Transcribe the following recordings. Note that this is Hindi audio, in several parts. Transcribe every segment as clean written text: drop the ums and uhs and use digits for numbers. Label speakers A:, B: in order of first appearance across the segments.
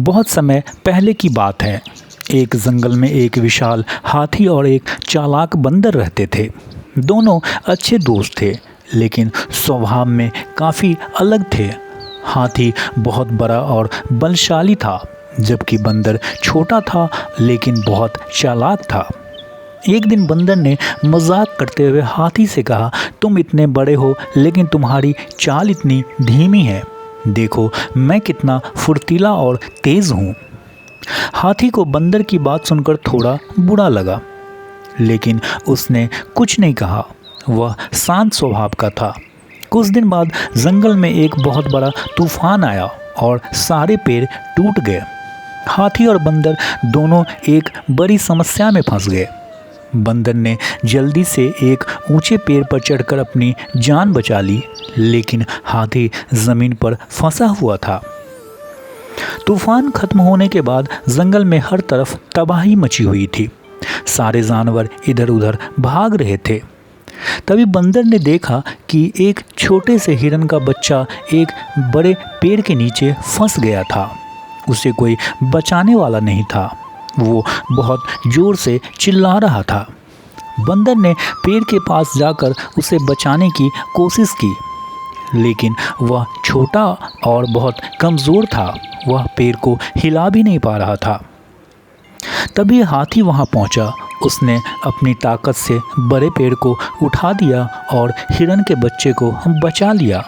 A: बहुत समय पहले की बात है। एक जंगल में एक विशाल हाथी और एक चालाक बंदर रहते थे। दोनों अच्छे दोस्त थे, लेकिन स्वभाव में काफ़ी अलग थे। हाथी बहुत बड़ा और बलशाली था, जबकि बंदर छोटा था लेकिन बहुत चालाक था। एक दिन बंदर ने मजाक करते हुए हाथी से कहा, तुम इतने बड़े हो लेकिन तुम्हारी चाल इतनी धीमी है। देखो मैं कितना फुर्तीला और तेज़ हूँ। हाथी को बंदर की बात सुनकर थोड़ा बुरा लगा, लेकिन उसने कुछ नहीं कहा। वह शांत स्वभाव का था। कुछ दिन बाद जंगल में एक बहुत बड़ा तूफान आया और सारे पेड़ टूट गए। हाथी और बंदर दोनों एक बड़ी समस्या में फंस गए। बंदर ने जल्दी से एक ऊंचे पेड़ पर चढ़कर अपनी जान बचा ली, लेकिन हाथी ज़मीन पर फंसा हुआ था। तूफान खत्म होने के बाद जंगल में हर तरफ तबाही मची हुई थी। सारे जानवर इधर उधर भाग रहे थे। तभी बंदर ने देखा कि एक छोटे से हिरन का बच्चा एक बड़े पेड़ के नीचे फंस गया था। उसे कोई बचाने वाला नहीं था। वो बहुत ज़ोर से चिल्ला रहा था। बंदर ने पेड़ के पास जाकर उसे बचाने की कोशिश की, लेकिन वह छोटा और बहुत कमज़ोर था। वह पेड़ को हिला भी नहीं पा रहा था। तभी हाथी वहां पहुंचा। उसने अपनी ताकत से बड़े पेड़ को उठा दिया और हिरन के बच्चे को बचा लिया।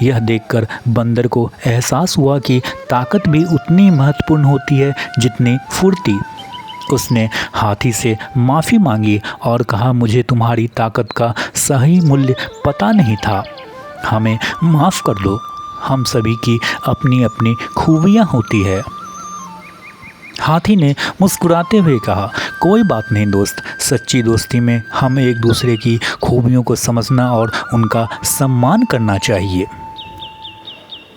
A: यह देखकर बंदर को एहसास हुआ कि ताकत भी उतनी महत्वपूर्ण होती है जितनी फुर्ती। उसने हाथी से माफ़ी मांगी और कहा, मुझे तुम्हारी ताकत का सही मूल्य पता नहीं था। हमें माफ़ कर दो। हम सभी की अपनी अपनी खूबियाँ होती है। हाथी ने मुस्कुराते हुए कहा, कोई बात नहीं दोस्त, सच्ची दोस्ती में हम एक दूसरे की खूबियों को समझना और उनका सम्मान करना चाहिए।